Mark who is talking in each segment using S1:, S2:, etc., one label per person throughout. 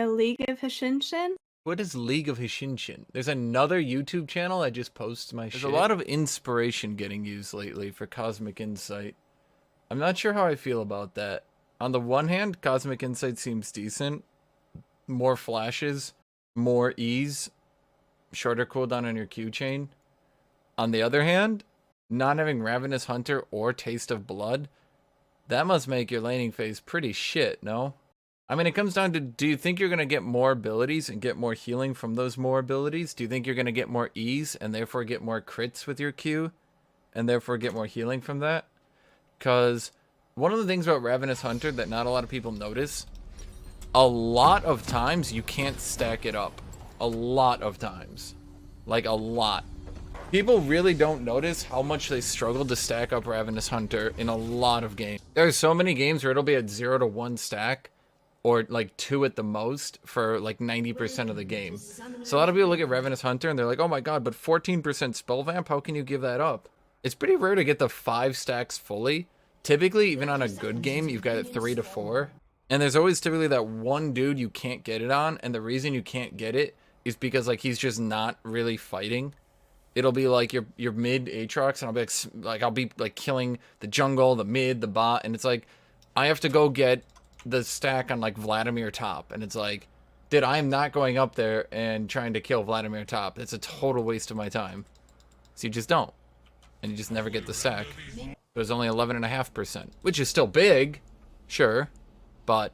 S1: League of Henshin.
S2: What is League of Henshin? There's another YouTube channel that just posts my shit. There's a lot of inspiration getting used lately for Cosmic Insight. I'm not sure how I feel about that. On the one hand, Cosmic Insight seems decent. More flashes, more ease, shorter cooldown on your Q chain. On the other hand, not having Ravenous Hunter or Taste of Blood, that must make your laning phase pretty shit, no? I mean, it comes down to, do you think you're going to get more abilities and get more healing from those more abilities? Do you think you're going to get more ease and therefore get more crits with your Q and therefore get more healing from that? Because one of the things about Ravenous Hunter that not a lot of people notice, a lot of times you can't stack it up. A lot of times. Like, a lot. People really don't notice how much they struggle to stack up Ravenous Hunter in a lot of games. There are so many games where it'll be at 0 to 1 stack, or like 2 at the most for like 90% of the game. So a lot of people look at Ravenous Hunter and they're like, oh my god, but 14% spell vamp, how can you give that up? It's pretty rare to get the 5 stacks fully. Typically, even on a good game, you've got it 3 to 4. And there's always typically that one dude you can't get it on, and the reason you can't get it is because like he's just not really fighting. It'll be like your mid Aatrox, and I'll be like killing the jungle, the mid, the bot, and it's like I have to go get the stack on like Vladimir top, and it's like, dude, I'm not going up there and trying to kill Vladimir top. It's a total waste of my time. So you just don't, and you just never get the stack. But it's only 11.5%, which is still big, sure, but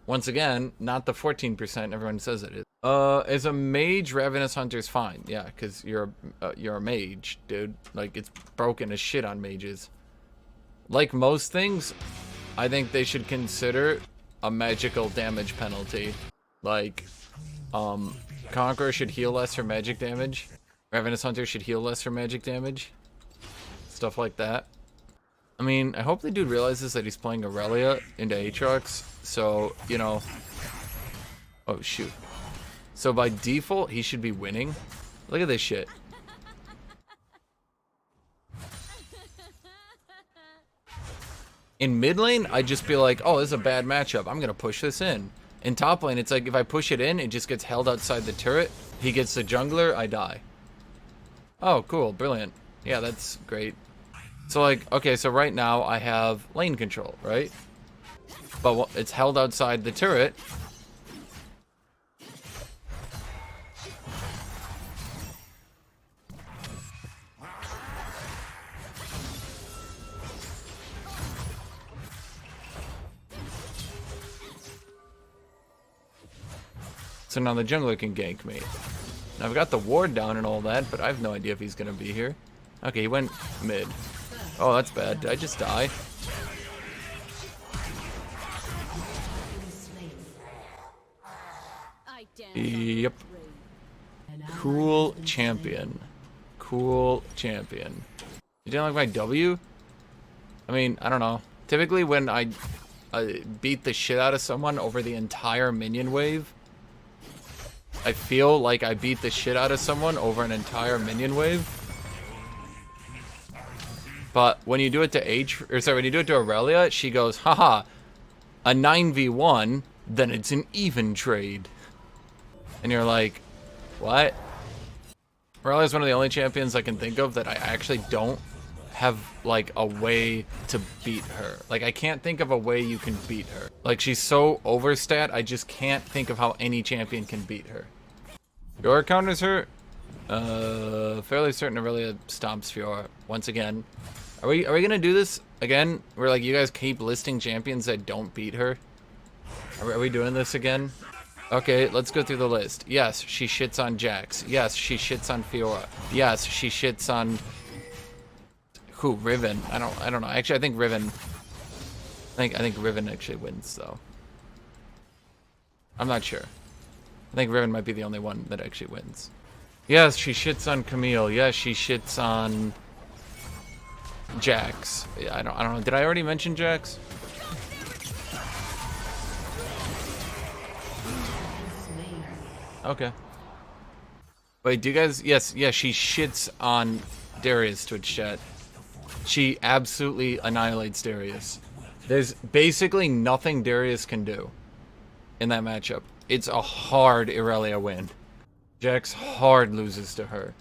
S2: once again, not the 14% everyone says it is. As a mage, Ravenous Hunter's fine, yeah, because you're a mage, dude. Like, it's broken as shit on mages. Like most things, I think they should consider a magical damage penalty. Like, Conqueror should heal less for magic damage. Ravenous Hunter should heal less for magic damage. Stuff like that. I mean, I hope the dude realizes that he's playing Aurelia into Aatrox, so, you know... Oh, shoot. So by default, he should be winning. Look at this shit. In mid lane, I'd just be like, oh, this is a bad matchup. I'm going to push this in. In top lane, it's like if I push it in, it just gets held outside the turret. He gets the jungler, I die. Oh, cool. Brilliant. Yeah, that's great. So, like, okay, so right now I have lane control, right? But it's held outside the turret. So now the jungler can gank me. Now I've got the ward down and all that, but I have no idea if he's going to be here. Okay, he went mid. Oh, that's bad. Did I just die? Yep. Cool champion. Cool champion. You didn't like my W? I mean, I don't know. Typically when I beat the shit out of someone over the entire minion wave, I feel like I beat the shit out of someone over an entire minion wave. But when you do it to when you do it to Aurelia, she goes, haha, a 9v1, then it's an even trade. And you're like, what? Aurelia's one of the only champions I can think of that I actually don't have, like, a way to beat her. Like, I can't think of a way you can beat her. Like, she's so overstat, I just can't think of how any champion can beat her. Fiora counters her. Fairly certain Aurelia stomps Fiora once again. Are we gonna do this again? Where like you guys keep listing champions that don't beat her? Are we doing this again? Okay, let's go through the list. Yes, she shits on Jax. Yes, she shits on Fiora. Yes, she shits on who? Riven. I don't know. Actually, I think Riven. I think Riven actually wins though. I'm not sure. I think Riven might be the only one that actually wins. Yes, she shits on Camille. Yes, she shits on Jax. Yeah, I don't know. Did I already mention Jax? Okay. Wait, do you guys... Yes, she shits on Darius, Twitch chat. She absolutely annihilates Darius. There's basically nothing Darius can do in that matchup. It's a hard Irelia win. Jax hard loses to her.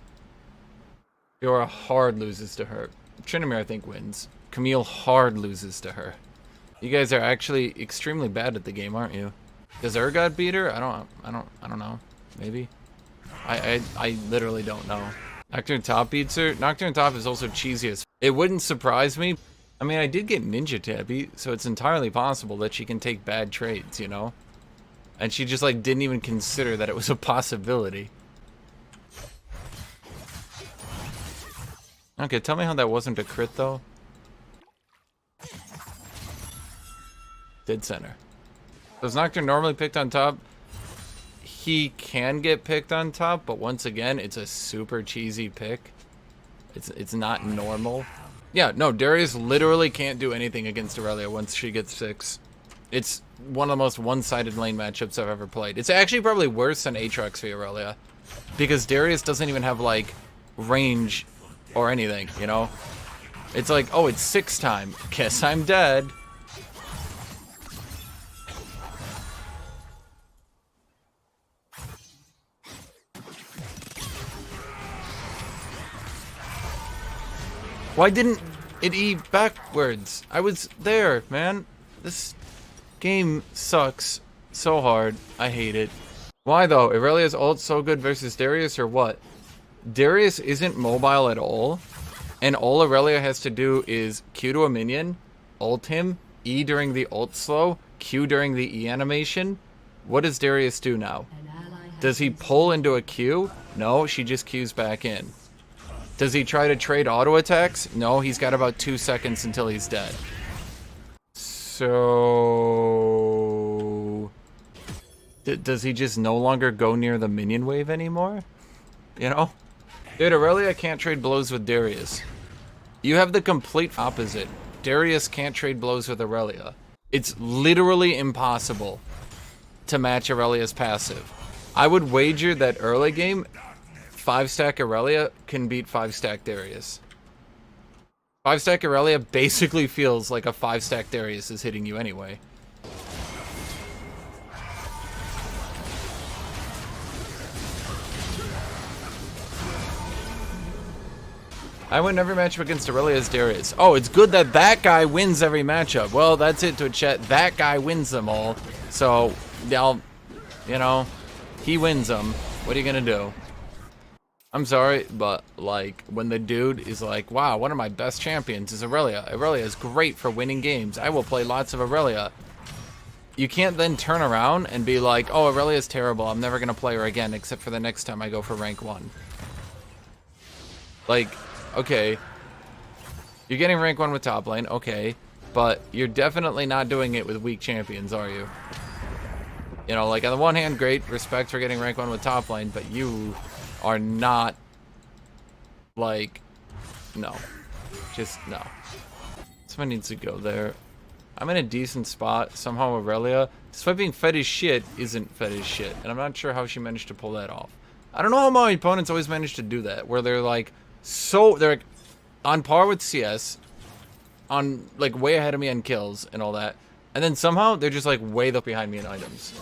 S2: Fiora hard loses to her. Tryndamere, I think, wins. Camille hard loses to her. You guys are actually extremely bad at the game, aren't you? Does Urgot beat her? I don't know. Maybe. I literally don't know. Nocturne Top beats her. Nocturne Top is also cheesy as. It wouldn't surprise me. I mean, I did get Ninja Tappy, so it's entirely possible that she can take bad trades, you know? And she just, like, didn't even consider that it was a possibility. Okay, tell me how that wasn't a crit, though. Dead center. Does Nocturne normally picked on top? He can get picked on top, but once again, it's a super cheesy pick. It's not normal. Yeah, no, Darius literally can't do anything against Irelia once she gets 6. It's one of the most one-sided lane matchups I've ever played. It's actually probably worse than Aatrox v Irelia, because Darius doesn't even have, like, range or anything, you know? It's like, oh, it's 6 time. Guess I'm dead. Why didn't it E backwards? I was there, man. This game sucks so hard. I hate it. Why though? Irelia's ult so good versus Darius or what? Darius isn't mobile at all, and all Irelia has to do is Q to a minion, ult him, E during the ult slow, Q during the E animation. What does Darius do now? Does he pull into a Q? No, she just Qs back in. Does he try to trade auto attacks? No, he's got about 2 seconds until he's dead. So... does he just no longer go near the minion wave anymore? You know? Dude, Irelia can't trade blows with Darius. You have the complete opposite. Darius can't trade blows with Irelia. It's literally impossible to match Irelia's passive. I would wager that early game, 5-stack Irelia can beat 5-stack Darius. 5-stack Irelia basically feels like a 5-stack Darius is hitting you anyway. I win every matchup against Irelia as Darius. Oh, it's good that that guy wins every matchup. Well, that's it, Twitch chat. That guy wins them all. So, you know, he wins them. What are you gonna do? I'm sorry, but, like, when the dude is like, wow, one of my best champions is Irelia. Irelia is great for winning games. I will play lots of Irelia. You can't then turn around and be like, oh, Irelia is terrible. I'm never going to play her again except for the next time I go for rank 1. Like, okay. You're getting rank 1 with top lane, okay. But you're definitely not doing it with weak champions, are you? You know, like, on the one hand, great respect for getting rank 1 with top lane, but you are not, like, no. Just, no. Someone needs to go there. I'm in a decent spot. Somehow Irelia, despite being fed as shit, isn't fed as shit. And I'm not sure how she managed to pull that off. I don't know how my opponents always manage to do that, where they're, like, they're like, on par with CS, on, like, way ahead of me on kills and all that. And then somehow, they're just, like, way up behind me in items.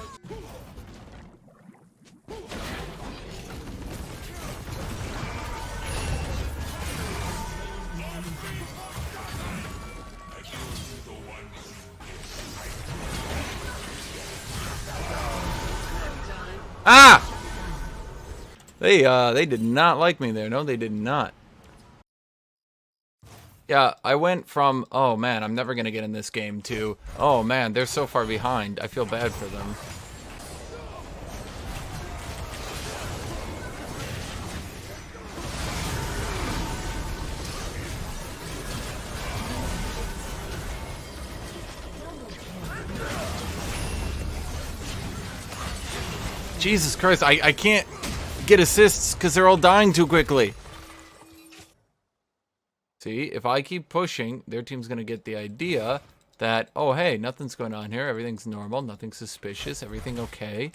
S2: Ah! They did not like me there. No, they did not. Yeah, I went from, oh man, I'm never gonna get in this game, to, oh man, they're so far behind. I feel bad for them. Jesus Christ, I can't get assists because they're all dying too quickly. See, if I keep pushing, their team's going to get the idea that, oh, hey, nothing's going on here. Everything's normal. Nothing suspicious. Everything okay.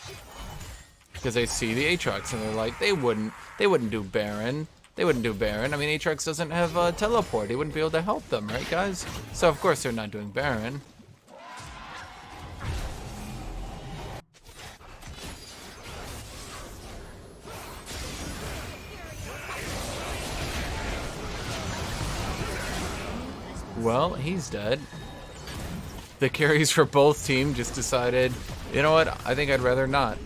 S2: Because they see the Aatrox and they're like, they wouldn't do Baron. They wouldn't do Baron. I mean, Aatrox doesn't have teleport. He wouldn't be able to help them, right, guys? So, of course, they're not doing Baron. Well, he's dead. The carries for both teams just decided, you know what, I think I'd rather not.